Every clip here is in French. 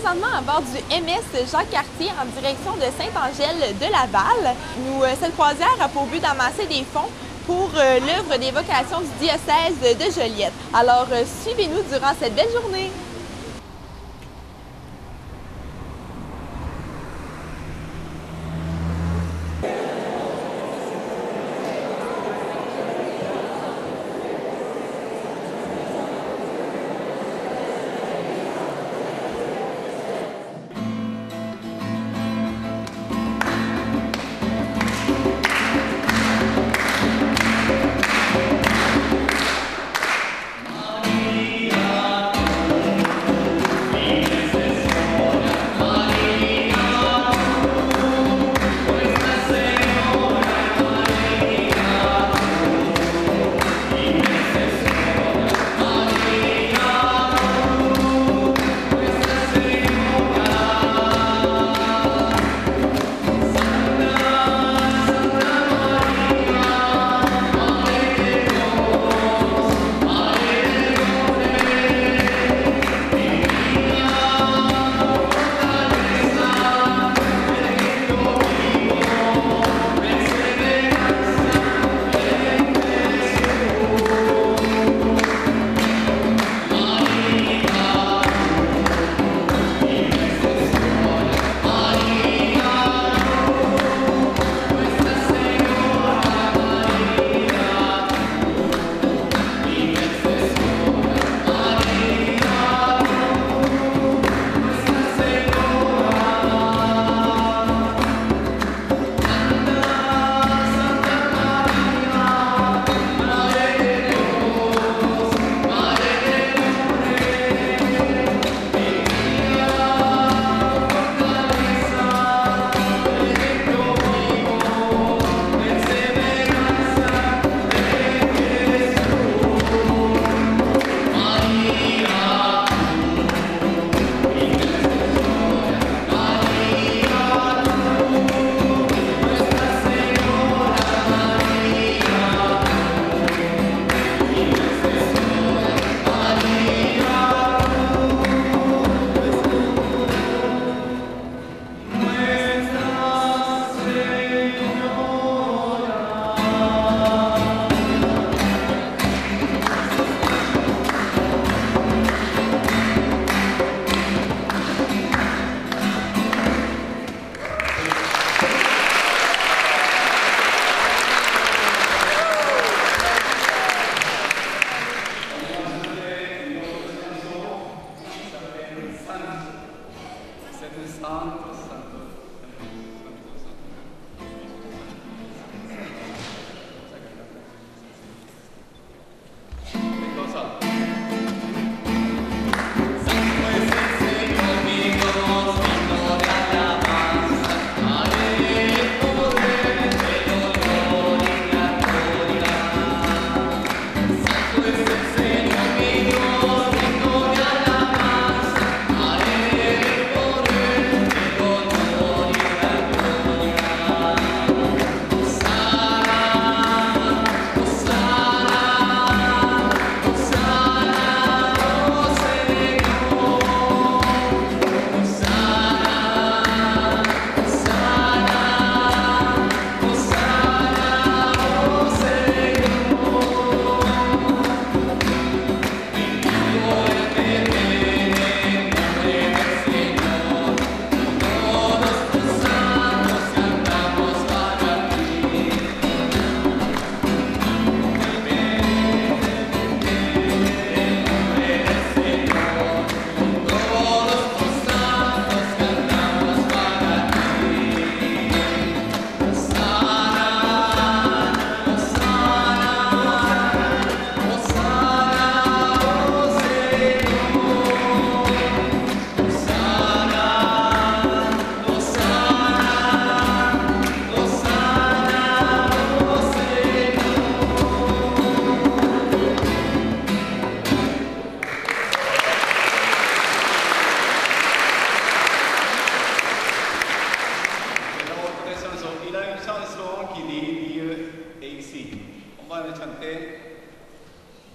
présentement à bord du MS Jacques-Cartier en direction de Sainte-Angèle de Laval. Cette croisière a pour but d'amasser des fonds pour l'œuvre des vocations du diocèse de Joliette. Alors, suivez-nous durant cette belle journée.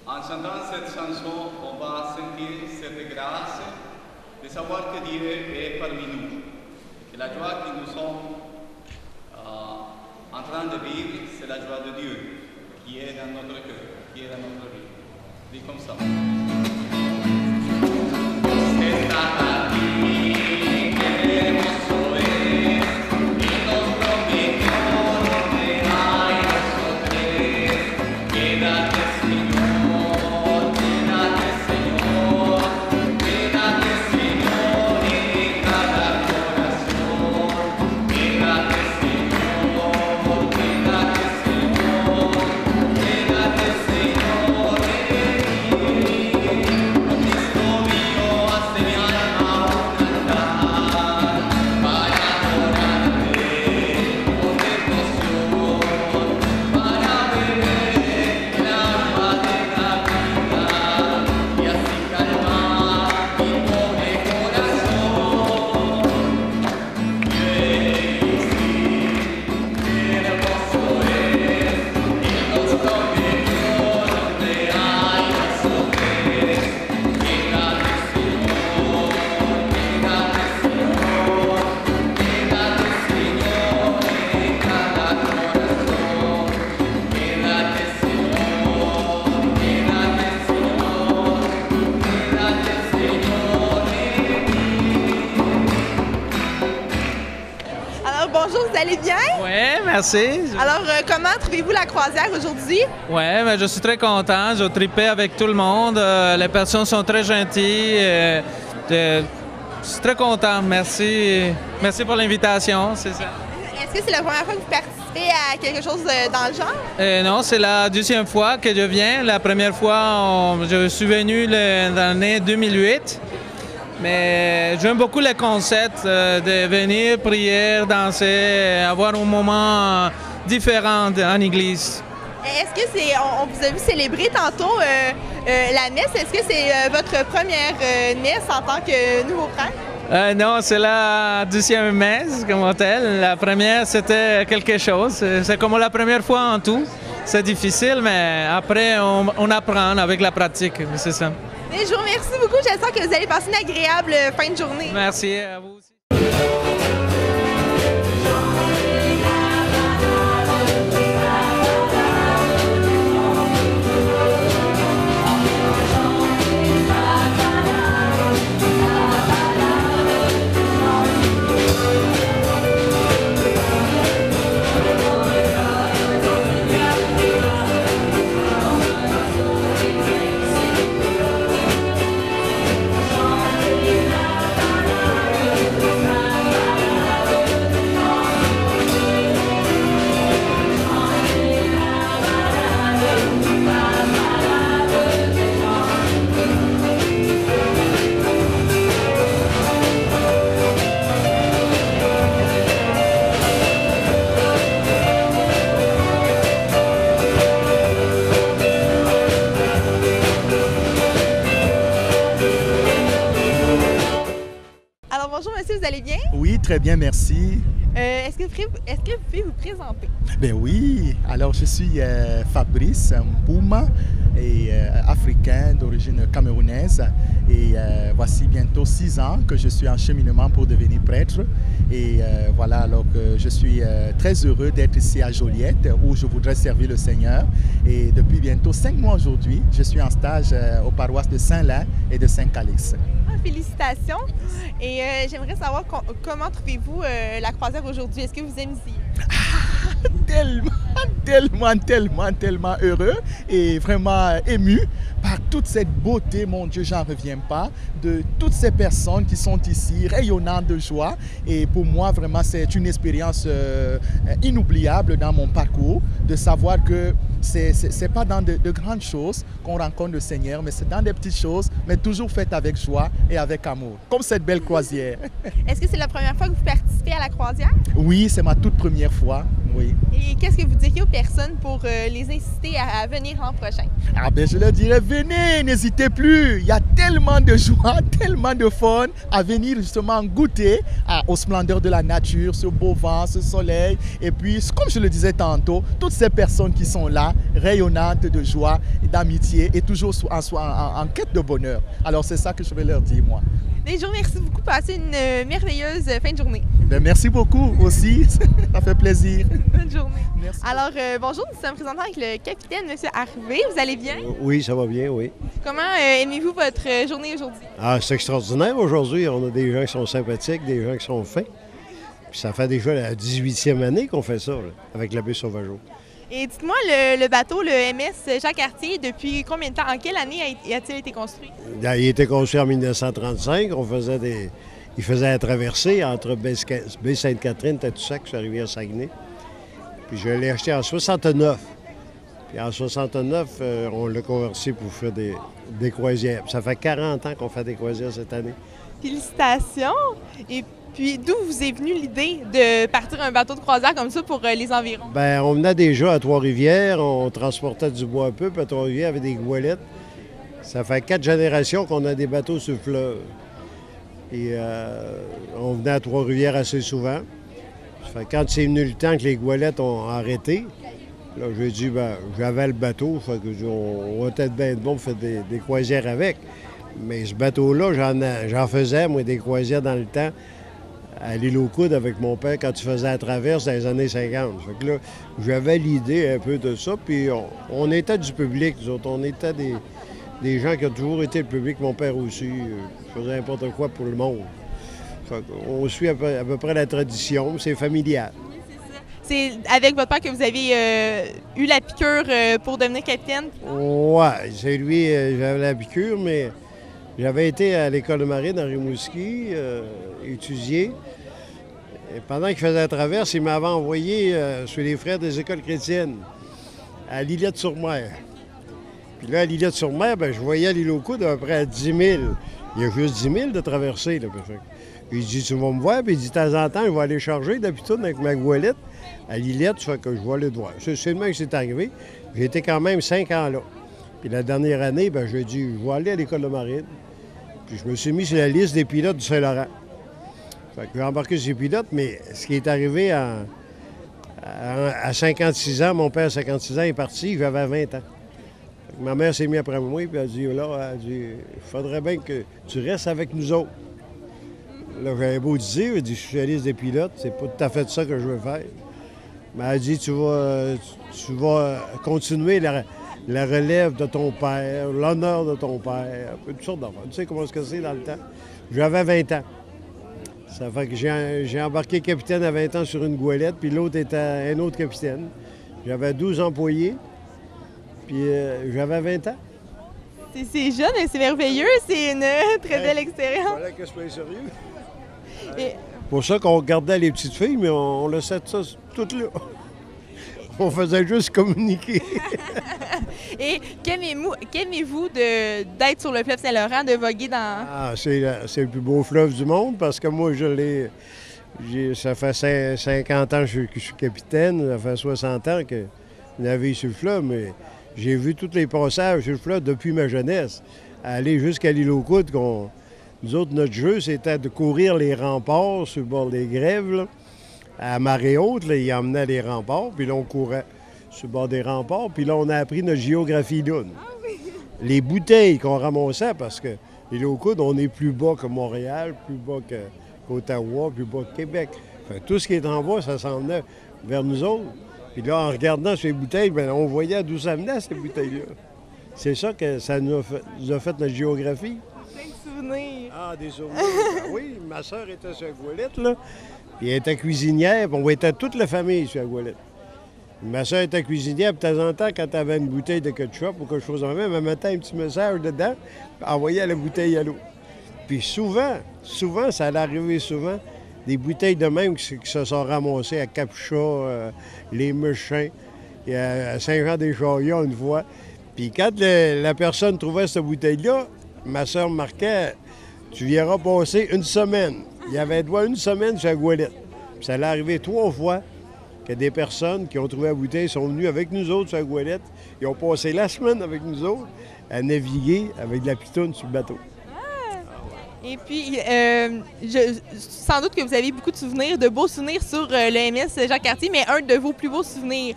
En chantant cette chanson, on va sentir cette grâce de savoir que Dieu est parmi nous. Que la joie que nous sommes en train de vivre, c'est la joie de Dieu qui est dans notre cœur, qui est dans notre vie. Dit comme ça. Bonjour, vous allez bien? Oui, merci. Alors, comment trouvez-vous la croisière aujourd'hui? Oui, je suis très content. Je tripais avec tout le monde. Les personnes sont très gentilles. Je suis très content. Merci. Merci pour l'invitation, c'est ça. Est-ce que c'est la première fois que vous participez à quelque chose dans le genre? Non, c'est la deuxième fois que je viens. La première fois, je suis venu dans l'année 2008. Mais j'aime beaucoup le concept de venir prier, danser, avoir un moment différent en église. Est-ce que on vous a vu célébrer tantôt la messe. Est-ce que c'est votre première messe en tant que nouveau frère? Non, c'est la deuxième messe comme telle. La première, c'était quelque chose. C'est comme la première fois en tout. C'est difficile, mais après, on apprend avec la pratique. C'est ça. Et je vous remercie beaucoup. J'espère que vous allez passer une agréable fin de journée. Merci à vous aussi. Bonjour monsieur, vous allez bien? Oui, très bien, merci. Est-ce que vous pouvez vous présenter? Ben oui, alors je suis Fabrice Mpouma, et, africain d'origine camerounaise. Et voici bientôt 6 ans que je suis en cheminement pour devenir prêtre. Et voilà, alors que je suis très heureux d'être ici à Joliette où je voudrais servir le Seigneur. Et depuis bientôt 5 mois aujourd'hui, je suis en stage aux paroisses de Saint-Lin et de Saint-Calix. Félicitations. Et j'aimerais savoir comment trouvez-vous la croisière aujourd'hui? Est-ce que vous aimez ici? Tellement heureux et vraiment ému par toute cette beauté, mon Dieu, j'en reviens pas, de toutes ces personnes qui sont ici, rayonnantes de joie. Et pour moi, vraiment, c'est une expérience inoubliable dans mon parcours, de savoir que c'est pas dans de grandes choses qu'on rencontre le Seigneur, mais c'est dans des petites choses, mais toujours faites avec joie et avec amour, comme cette belle croisière. Est-ce que c'est la première fois que vous participez à la croisière? Oui, c'est ma toute première fois. Oui. Et qu'est-ce que vous diriez aux personnes pour les inciter à venir l'an prochain? Ah ben je leur dirais, venez, n'hésitez plus. Il y a tellement de joie, tellement de fun à venir justement goûter aux splendeurs de la nature, ce beau vent, ce soleil. Et puis, comme je le disais tantôt, toutes ces personnes qui sont là, rayonnantes de joie, d'amitié et toujours en quête de bonheur. Alors c'est ça que je vais leur dire, moi. Je vous remercie beaucoup. Passez une merveilleuse fin de journée. Ben, merci beaucoup aussi. Ça fait plaisir. Bonne journée. Merci. Alors, bonjour, nous sommes présentés avec le capitaine, M. Harvey. Vous allez bien? Oui, ça va bien, oui. Comment aimez-vous votre journée aujourd'hui? Ah, c'est extraordinaire aujourd'hui. On a des gens qui sont sympathiques, des gens qui sont fins. Puis ça fait déjà la 18e année qu'on fait ça, là, avec la baie Sauvageau. Et dites-moi, le bateau, le MS Jacques Cartier, depuis combien de temps, en quelle année a-t-il été construit? Il a été construit en 1935. Il faisait la traversée entre baie Sainte-Catherine, Tadoussac, sur la rivière Saguenay. Puis je l'ai acheté en 69. Puis en 69, on l'a converti pour faire des croisières. Puis ça fait 40 ans qu'on fait des croisières cette année. Félicitations! Et puis, d'où vous est venue l'idée de partir un bateau de croisière comme ça pour les environs? Bien, on venait déjà à Trois-Rivières, on transportait du bois un peu, puis à Trois-Rivières, avec des goélettes. Ça fait 4 générations qu'on a des bateaux sur le fleuve. Et on venait à Trois-Rivières assez souvent. Ça fait quand c'est venu le temps que les goélettes ont arrêté, là, j'ai dit, ben, j'avais le bateau, fait que on va peut-être bien être bon pour faire des croisières avec. Mais ce bateau-là, j'en faisais, moi, des croisières dans le temps, à l'île aux Coudes avec mon père quand tu faisais la traverse dans les années 50. Fait que là, j'avais l'idée un peu de ça, puis on était du public, nous autres. On était des gens qui ont toujours été le public, mon père aussi. Je faisais n'importe quoi pour le monde. Fait on suit à peu près la tradition, c'est familial. Oui, c'est ça. C'est avec votre père que vous avez eu la piqûre pour devenir capitaine? Ouais, c'est lui, j'avais la piqûre, mais j'avais été à l'école de marine à Rimouski, étudier. Et pendant qu'il faisait la traverse, il m'avait envoyé sur les frères des écoles chrétiennes, à Lillette-sur-Mer. Puis là, à Lillette-sur-Mer, ben, je voyais l'île aux Coudes à peu près à 10 000. Il y a juste 10 000 de traversée. Là. Il dit, tu vas me voir, puis il dit, de temps en temps, je vais aller charger d'habitude avec ma goélette à Lillette, ça fait que je vais aller te voir. C'est le même que c'est arrivé. J'ai été quand même 5 ans là. Puis la dernière année, ben, j'ai dit, je vais aller à l'école de marine. Puis je me suis mis sur la liste des pilotes du Saint-Laurent. Fait que j'ai embarqué sur les pilotes, mais ce qui est arrivé à 56 ans, mon père à 56 ans est parti, j'avais 20 ans. Ma mère s'est mise après moi et elle a dit, là, il faudrait bien que tu restes avec nous autres. Là, j'avais beau dire, elle dit, je suis sur la liste des pilotes, c'est pas tout à fait ça que je veux faire. Mais elle a dit, tu vas continuer la relève de ton père, l'honneur de ton père, toutes sortes d'affaires. Tu sais comment c'est dans le temps. J'avais 20 ans. Ça fait que j'ai embarqué capitaine à 20 ans sur une goélette, puis l'autre était un autre capitaine. J'avais 12 employés. Puis j'avais 20 ans. C'est jeune, mais c'est merveilleux. C'est une très belle expérience. Il fallait que je sois sérieux. Et... Pour ça qu'on regardait les petites filles, mais on laissait ça toutes là. On faisait juste communiquer. Et qu'aimez-vous d'être sur le fleuve Saint-Laurent, de voguer dans... Ah, c'est le plus beau fleuve du monde parce que moi, ça fait 50 ans que je suis capitaine, ça fait 60 ans que je navigue sur le fleuve, mais j'ai vu tous les passages sur le fleuve depuis ma jeunesse. Aller jusqu'à l'île aux Coudes, nous autres, notre jeu, c'était de courir les remparts sur le bord des grèves, là. À marée haute, là, ils emmenaient les remparts, puis là, on courait sur le bord des remparts, puis là, on a appris notre géographie lune. Ah oui. Les bouteilles qu'on ramassait, parce que l'île aux Coudes, on est plus bas que Montréal, plus bas qu'Ottawa, plus bas que Québec. Fait, tout ce qui est en bas, ça s'en venait vers nous autres. Puis là, en regardant ces bouteilles, bien, on voyait d'où ça venait, ces bouteilles-là. C'est ça que ça nous a fait notre géographie. Plein de souvenirs. Ah, des souvenirs. Ben oui, ma sœur était sur la goélette, là. Puis elle était cuisinière, puis on était toute la famille sur la goélette. Ma sœur était cuisinière, puis de temps en temps, quand elle avait une bouteille de ketchup ou quelque chose en même, elle mettait un petit message dedans, puis envoyait la bouteille à l'eau. Puis souvent, ça allait arriver souvent, des bouteilles de même qui se sont ramassées à Capcha, les Mechins, et à Saint-Jean-des-Chariots une fois. Puis quand la personne trouvait cette bouteille-là, ma sœur marquait « Tu viendras passer une semaine ». Il y avait droit une semaine sur la goélette. Puis ça allait arriver 3 fois. que des personnes qui ont trouvé la bouteille sont venues avec nous autres sur la goélette. Ils ont passé la semaine avec nous autres à naviguer avec de la pitoune sur le bateau. Et puis, sans doute que vous avez beaucoup de souvenirs, de beaux souvenirs sur le MS Jacques-Cartier, mais un de vos plus beaux souvenirs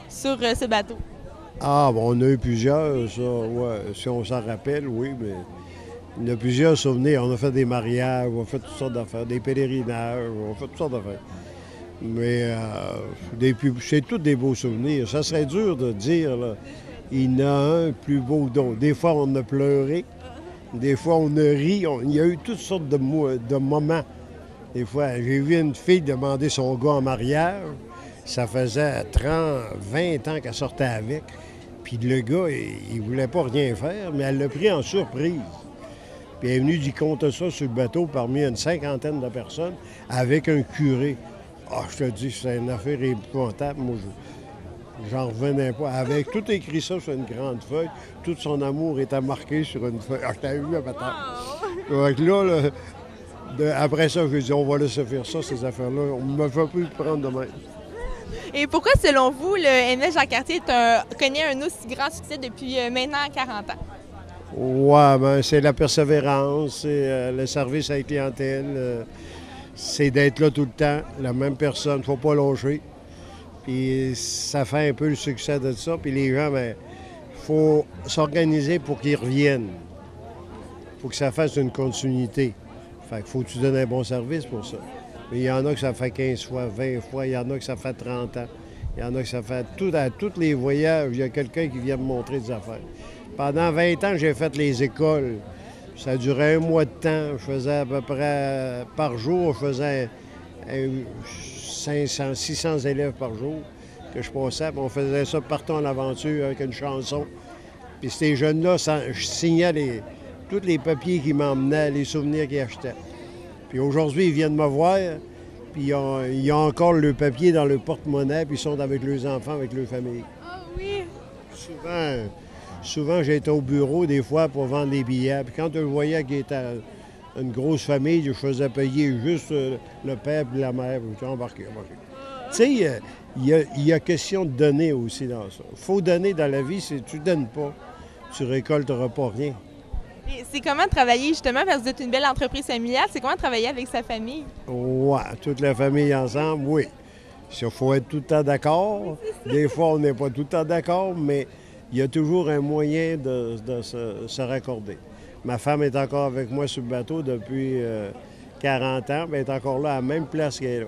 sur ce bateau? Ah, bon, on a eu plusieurs, ça, ouais, si on s'en rappelle, oui, mais il y a plusieurs souvenirs. On a fait des mariages, on a fait toutes sortes d'affaires, des pèlerinages, on a fait toutes sortes d'affaires. Mais c'est tous des beaux souvenirs. Ça serait dur de dire, là, il y en a un plus beau que d'autres. Des fois, on a pleuré. Des fois, on a ri. Il y a eu toutes sortes de moments. Des fois, j'ai vu une fille demander son gars en mariage. Ça faisait 20 ans qu'elle sortait avec. Puis le gars, il voulait pas rien faire, mais elle l'a pris en surprise. Puis elle est venue lui conter ça sur le bateau parmi une cinquantaine de personnes avec un curé. Ah, je te dis, c'est une affaire épouvantable. Moi, j'en revenais pas. Avec tout écrit ça sur une grande feuille, tout son amour était marqué sur une feuille. Ah, je t'avais vu à matin. Donc là, après ça, je dit, on va laisser faire ça, ces affaires-là. On ne me fait plus prendre de même. Et pourquoi, selon vous, le MS Jacques-Cartier connaît un aussi grand succès depuis maintenant 40 ans? Oui, bien, c'est la persévérance, c'est le service à la clientèle, c'est d'être là tout le temps, la même personne, il ne faut pas lâcher. Puis ça fait un peu le succès de ça. Puis les gens, bien, il faut s'organiser pour qu'ils reviennent. Il faut que ça fasse une continuité. Fait qu'il faut que tu donnes un bon service pour ça. Mais il y en a que ça fait 15 fois, 20 fois, il y en a que ça fait 30 ans. Il y en a que ça fait à tous les voyages, il y a quelqu'un qui vient me montrer des affaires. Pendant 20 ans, j'ai fait les écoles. Ça durait un mois de temps. Je faisais à peu près, par jour, je faisais 500, 600 élèves par jour que je passais. Puis on faisait ça partout en aventure avec une chanson. Puis ces jeunes-là, je signais tous les papiers qu'ils m'emmenaient, les souvenirs qu'ils achetaient. Puis aujourd'hui, ils viennent me voir, puis ils ont encore le papier dans le porte-monnaie, puis ils sont avec leurs enfants, avec leur famille. Ah oui! Souvent, j'ai été au bureau des fois pour vendre des billets. Puis quand je voyais qu'il était une grosse famille, je faisais payer juste le père et la mère. Tu embarqué. Tu sais, il y a question de donner aussi dans ça. Il faut donner dans la vie. Si tu ne donnes pas, tu récolteras pas rien. Et c'est comment travailler, justement, parce que vous êtes une belle entreprise familiale, c'est comment travailler avec sa famille? Oui, toute la famille ensemble, oui. Il faut être tout le temps d'accord. Des fois, on n'est pas tout le temps d'accord, mais il y a toujours un moyen de se raccorder. Ma femme est encore avec moi sur le bateau depuis 40 ans, mais elle est encore là à la même place qu'elle est là.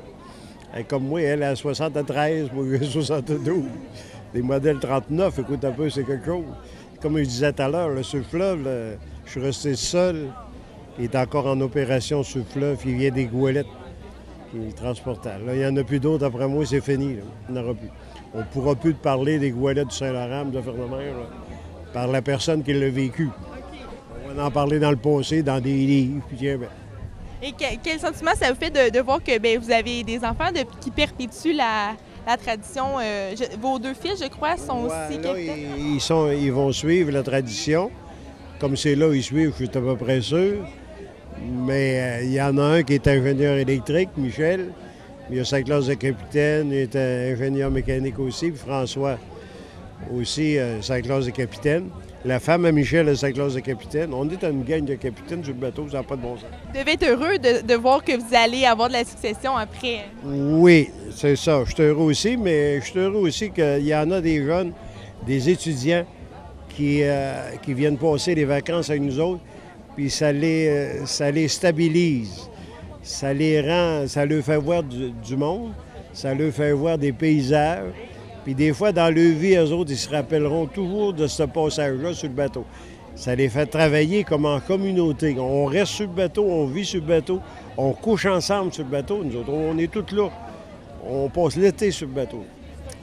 Et comme moi, elle est à 73, moi, j'ai 72. Des modèles 39, écoute un peu, c'est quelque chose. Comme je disais tout à l'heure, sur le fleuve, je suis resté seul. Il est encore en opération sur le fleuve, il vient des goélettes qui transportent. Là, il n'y en a plus d'autres, après moi, c'est fini. Là. Il n'y en aura plus. On ne pourra plus te parler des goélettes du Saint-Laurent, de Ferme-Mer, par la personne qui l'a vécu. Okay. On va en parler dans le passé, dans des livres. Puis, tiens, ben. Et quel sentiment ça vous fait de voir que vous avez des enfants qui perpétuent la tradition? Vos deux fils, je crois, sont aussi capitaines? Ils vont suivre la tradition. Comme c'est là, ils suivent, je suis à peu près sûr. Mais il y en a un qui est ingénieur électrique, Michel. Il a sa classe de capitaine, il est ingénieur mécanique aussi. Puis François aussi, sa classe de capitaine. La femme à Michel a sa classe de capitaine. On est une gang de capitaines sur le bateau, ça n'a pas de bon sens. Vous devez être heureux de voir que vous allez avoir de la succession après. Oui, c'est ça. Je suis heureux aussi, mais je suis heureux aussi qu'il y en a des jeunes, des étudiants qui viennent passer les vacances avec nous autres, puis ça les stabilise. Ça les rend, ça leur fait voir du monde, ça leur fait voir des paysages. Puis des fois, dans leur vie, eux autres, ils se rappelleront toujours de ce passage-là sur le bateau. Ça les fait travailler comme en communauté. On reste sur le bateau, on vit sur le bateau, on couche ensemble sur le bateau. Nous autres, on est tous là. On passe l'été sur le bateau.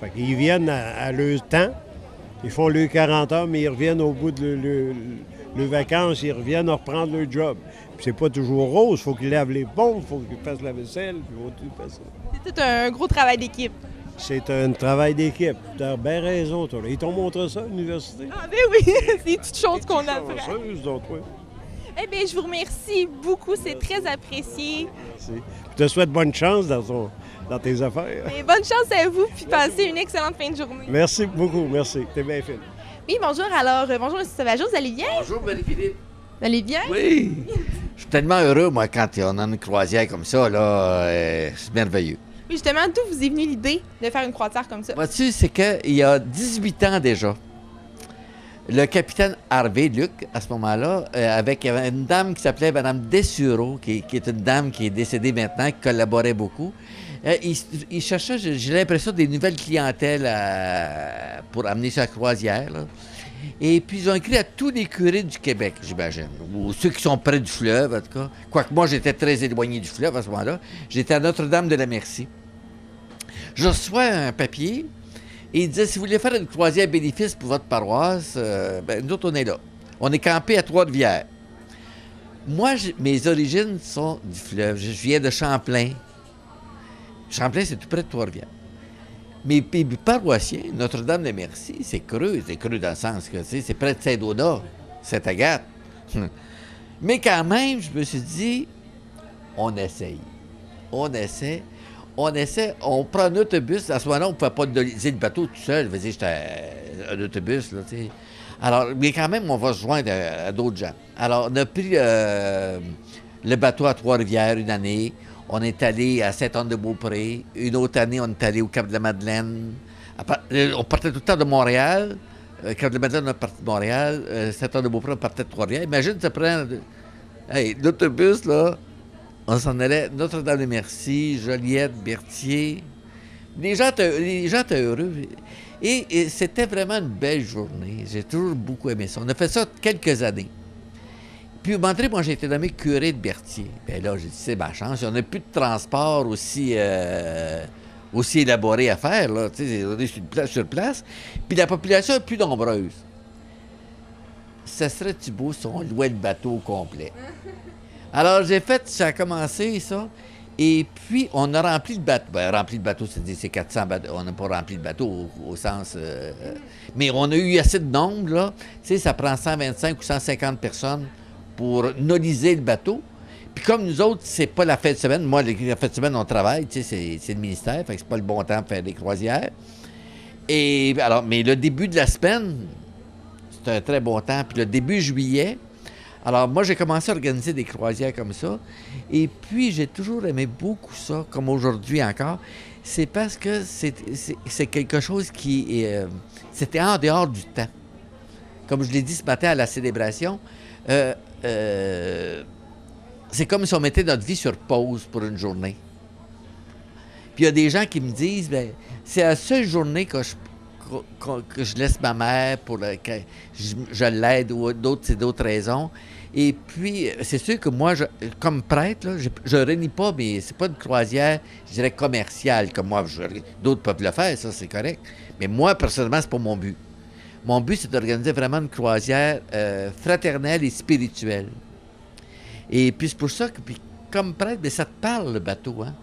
Fait qu'ils viennent à leur temps, ils font leurs 40 heures, mais ils reviennent au bout de leurs vacances, ils reviennent à reprendre leur job. Puis c'est pas toujours rose, il faut qu'ils lavent les pompes, il faut qu'ils fassent la vaisselle, puis il faut tout faire ça. C'est tout un gros travail d'équipe. C'est un travail d'équipe. Tu as bien raison, toi. Ils t'ont montré ça à l'université? Ah, ben oui! C'est des petites choses qu'on apprend. Eh bien, je vous remercie beaucoup. C'est très apprécié. Merci. Je te souhaite bonne chance dans tes affaires. Et bonne chance à vous, puis passez une excellente fin de journée. Merci beaucoup, merci. T'es bien fine. Oui, bonjour. Alors, bonjour, M. Sauvageau, vous allez bien? Bonjour, Marie-Philippe. Vous allez bien? Oui. Je suis tellement heureux, moi, quand on a une croisière comme ça, là, c'est merveilleux. Oui, justement, d'où vous est venue l'idée de faire une croisière comme ça? Vois-tu, c'est qu'il y a 18 ans déjà, le capitaine Harvey, Luc, à ce moment-là, avec une dame qui s'appelait Mme Dessureau, qui est une dame qui est décédée maintenant, qui collaborait beaucoup. Il cherchait, j'ai l'impression, des nouvelles clientèles pour amener sur la croisière, là. Et puis, ils ont écrit à tous les curés du Québec, j'imagine, ou ceux qui sont près du fleuve, en tout cas. Quoique moi, j'étais très éloigné du fleuve à ce moment-là. J'étais à Notre-Dame-de-la-Merci. Je reçois un papier et il disait, si vous voulez faire une croisière bénéfice pour votre paroisse, nous autres, on est là. On est campé à Trois-Rivières. Moi, mes origines sont du fleuve. Je viens de Champlain. Champlain, c'est tout près de Trois-Rivières. Mes paroissiens, Notre-Dame-de-Merci, c'est creux dans le sens que c'est près de Saint-Donat, Sainte-Agathe. Mais quand même, je me suis dit, on essaye. On prend un autobus. À ce moment-là, on ne pouvait pas noliser le bateau tout seul. Je veux dire, j'étais un autobus, là, tu sais. Alors, mais quand même, on va se joindre à d'autres gens. Alors, on a pris le bateau à Trois-Rivières une année. On est allé à Sainte-Anne-de-Beaupré. Une autre année, on est allé au Cap-de-la-Madeleine. On partait tout le temps de Montréal. Cap-de-la-Madeleine, on partait de Montréal. Sainte-Anne-de-Beaupré, on partait de Trois-Rivières. Imagine, ça prend... Hey, l'autobus, là, on s'en allait Notre-Dame-de-Merci, Joliette, Berthier. Les gens étaient heureux. Et c'était vraiment une belle journée. J'ai toujours beaucoup aimé ça. On a fait ça quelques années. Puis, au moment donné, moi, j'ai été nommé curé de Berthier. Bien là, j'ai dit, c'est ma chance. On n'a plus de transport aussi élaboré à faire, là. Tu sais, on est sur place. Puis, la population est plus nombreuse. Ça serait-tu beau si on louait le bateau au complet? Alors, ça a commencé, ça. Et puis, on a rempli le bateau. Bien, rempli le bateau, c'est-à-dire c'est 400 bateaux. On n'a pas rempli le bateau au sens... mais on a eu assez de nombre, là. Tu sais, ça prend 125 ou 150 personnes pour noliser le bateau. Puis comme nous autres, c'est pas la fin de semaine. Moi, la fin de semaine, on travaille, tu sais, c'est le ministère, fait que c'est pas le bon temps de faire des croisières. Et alors, mais le début de la semaine, c'est un très bon temps. Puis le début juillet, alors moi, j'ai commencé à organiser des croisières comme ça. Et puis, j'ai toujours aimé beaucoup ça, comme aujourd'hui encore. C'est parce que c'est quelque chose qui... c'était en dehors du temps. Comme je l'ai dit ce matin à la célébration, c'est comme si on mettait notre vie sur pause pour une journée. Puis il y a des gens qui me disent, bien, c'est la seule journée que je laisse ma mère pour que je l'aide, ou d'autres, c'est d'autres raisons. Et puis, c'est sûr que moi, comme prêtre, là, je ne renie pas, mais c'est pas une croisière, je dirais, commerciale, comme moi. D'autres peuvent le faire, ça, c'est correct. Mais moi, personnellement, c'est pas mon but. Mon but, c'est d'organiser vraiment une croisière fraternelle et spirituelle. Et puis, c'est pour ça que, puis, comme prêtre, bien, ça te parle, le bateau, hein?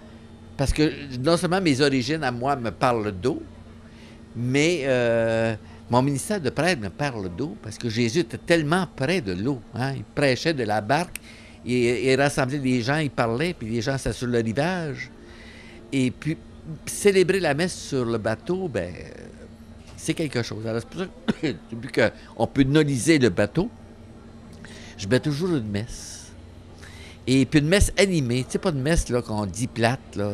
Parce que non seulement mes origines à moi me parlent d'eau, mais mon ministère de prêtre me parle d'eau parce que Jésus était tellement près de l'eau, hein? Il prêchait de la barque, il rassemblait les gens, il parlait, puis les gens s'assurent sur le rivage. Et puis, célébrer la messe sur le bateau, bien... c'est quelque chose. Alors, c'est pour ça que, depuis qu'on peut noliser le bateau, je mets toujours une messe. Et puis une messe animée. Tu sais, pas une messe là, qu'on dit plate, là,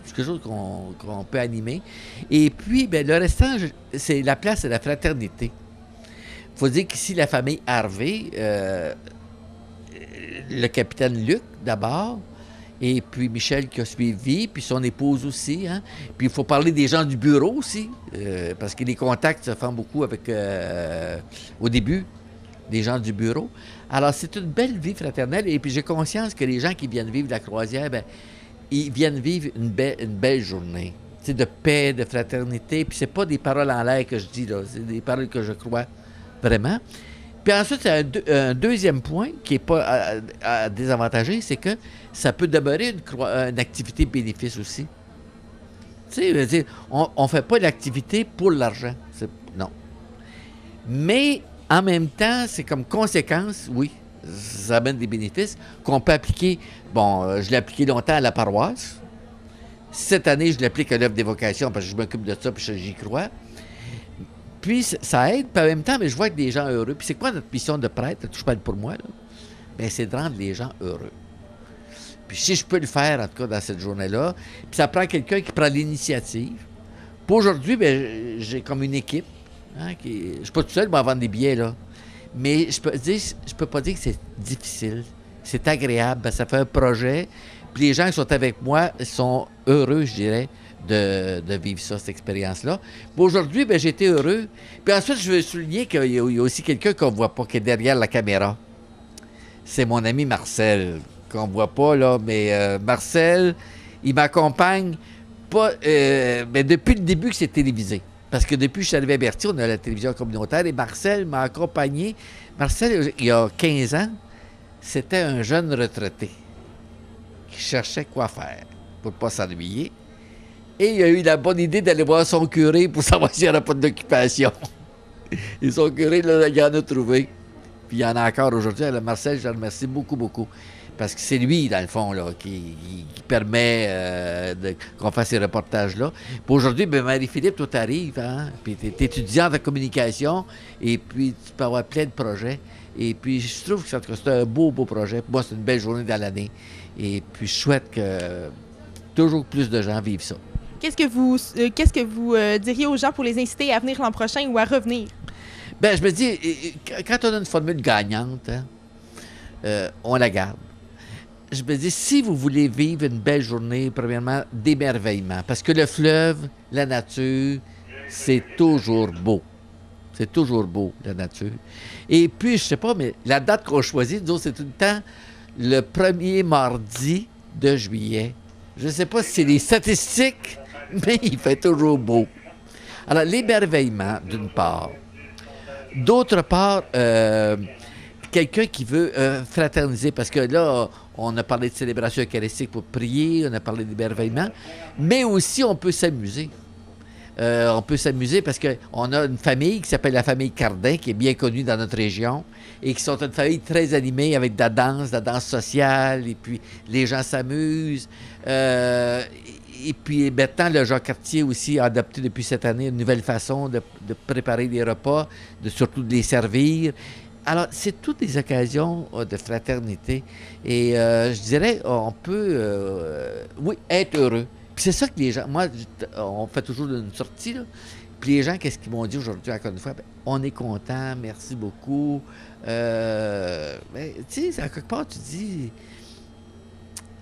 quelque chose qu'on peut animer. Et puis, bien, le restant, c'est la place de la fraternité. Il faut dire qu'ici, la famille Harvey, le capitaine Luc, d'abord, et puis Michel qui a suivi, puis son épouse aussi. Hein? Puis il faut parler des gens du bureau aussi, parce que les contacts se font beaucoup avec, au début, des gens du bureau. Alors, c'est une belle vie fraternelle. Et puis, j'ai conscience que les gens qui viennent vivre la croisière, bien, ils viennent vivre une belle journée. C'est de paix, de fraternité. Puis, c'est pas des paroles en l'air que je dis, là. C'est des paroles que je crois vraiment. Puis ensuite, c'est un deuxième point qui n'est pas à désavantager, c'est que ça peut demeurer une activité bénéfice aussi. Tu sais, on ne fait pas l'activité pour l'argent. Non. Mais en même temps, c'est comme conséquence, oui, ça amène des bénéfices qu'on peut appliquer. Bon, je l'ai appliqué longtemps à la paroisse. Cette année, je l'applique à l'œuvre d'évocation parce que je m'occupe de ça puis j'y crois. Puis ça aide, puis en même temps, mais je vois que des gens heureux. Puis c'est quoi notre mission de prêtre? Je parle pour moi, là. Bien, c'est de rendre les gens heureux. Puis si je peux le faire, en tout cas, dans cette journée-là, puis ça prend quelqu'un qui prend l'initiative. Puis aujourd'hui, bien, j'ai comme une équipe. Hein, je ne suis pas tout seul pour vendre des billets, là. Mais je peux pas dire que c'est difficile. C'est agréable, ben, ça fait un projet. Puis les gens qui sont avec moi sont heureux, je dirais, de vivre ça, cette expérience-là. Puis aujourd'hui, ben, j'ai été heureux. Puis ensuite, je veux souligner qu'il y a aussi quelqu'un qu'on ne voit pas, qui est derrière la caméra. C'est mon ami Marcel, qu'on ne voit pas, là. Mais Marcel, il m'accompagne pas, mais depuis le début que c'est télévisé. Parce que depuis que je suis arrivé à Berthier, on a la télévision communautaire et Marcel m'a accompagné. Marcel, il y a 15 ans, c'était un jeune retraité qui cherchait quoi faire pour ne pas s'ennuyer. Et il a eu la bonne idée d'aller voir son curé pour savoir s'il n'y aurait pas d'occupation. Et son curé, là, il en a trouvé. Puis il y en a encore aujourd'hui. Alors Marcel, je le remercie beaucoup, beaucoup. Parce que c'est lui, dans le fond, là, qui permet qu'on fasse ces reportages-là. Puis aujourd'hui, bien, Marie-Philippe, toi, t'arrives, hein? Puis t'es étudiante en communication, et puis tu peux avoir plein de projets. Et puis je trouve que c'est un beau, beau projet. Pour moi, c'est une belle journée dans l'année. Et puis je souhaite que toujours plus de gens vivent ça. Qu'est-ce que vous diriez aux gens pour les inciter à venir l'an prochain ou à revenir? Bien, je me dis, quand on a une formule gagnante, hein, on la garde. Je me dis, si vous voulez vivre une belle journée, premièrement, d'émerveillement. Parce que le fleuve, la nature, c'est toujours beau. C'est toujours beau, la nature. Et puis, je sais pas, mais la date qu'on choisit, nous autres, c'est tout le temps le premier mardi de juillet. Je ne sais pas si c'est les statistiques, mais il fait toujours beau. Alors, l'émerveillement, d'une part. D'autre part, quelqu'un qui veut fraterniser, parce que là, on a parlé de célébration eucharistique pour prier, on a parlé d'émerveillement, mais aussi on peut s'amuser. On peut s'amuser parce qu'on a une famille qui s'appelle la famille Cardin, qui est bien connue dans notre région, et qui sont une famille très animée avec de la danse sociale, et puis les gens s'amusent. Et puis maintenant, le Jacques-Cartier aussi a adopté depuis cette année une nouvelle façon de préparer des repas, surtout de les servir. Alors, c'est toutes des occasions de fraternité. Et je dirais, on peut, oui, être heureux. Puis c'est ça que les gens... Moi, on fait toujours une sortie, là. Puis les gens, qu'est-ce qu'ils m'ont dit aujourd'hui, encore une fois? Bien, on est content, merci beaucoup. Mais, tu sais, à quelque part, tu dis...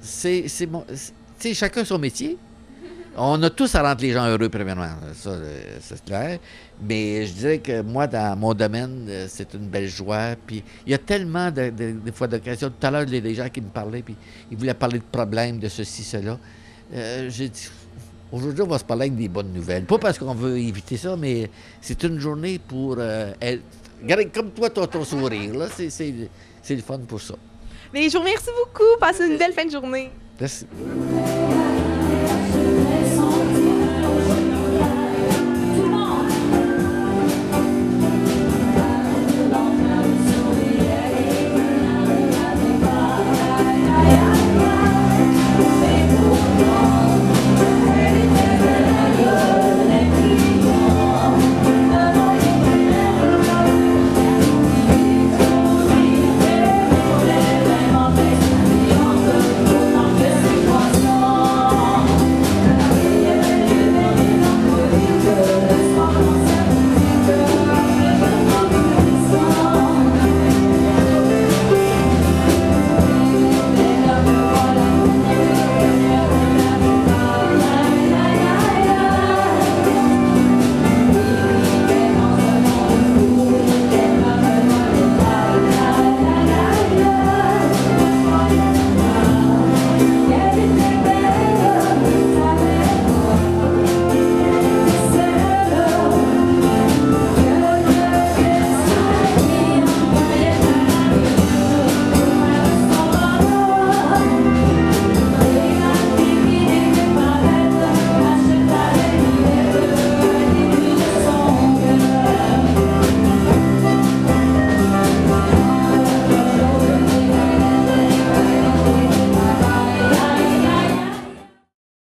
c'est bon... Tu sais, chacun son métier. On a tous à rendre les gens heureux, premièrement. Ça, c'est clair. Mais je dirais que moi, dans mon domaine, c'est une belle joie. Puis il y a tellement des fois d'occasions. Tout à l'heure, les gens qui me parlaient, puis ils voulaient parler de problèmes, de ceci, cela. J'ai dit, aujourd'hui, on va se parler avec des bonnes nouvelles. Pas parce qu'on veut éviter ça, mais c'est une journée pour être... Regarde, comme toi, ton sourire, là, c'est le fun pour ça. Mais je vous remercie beaucoup. Passez une belle fin de journée. Merci.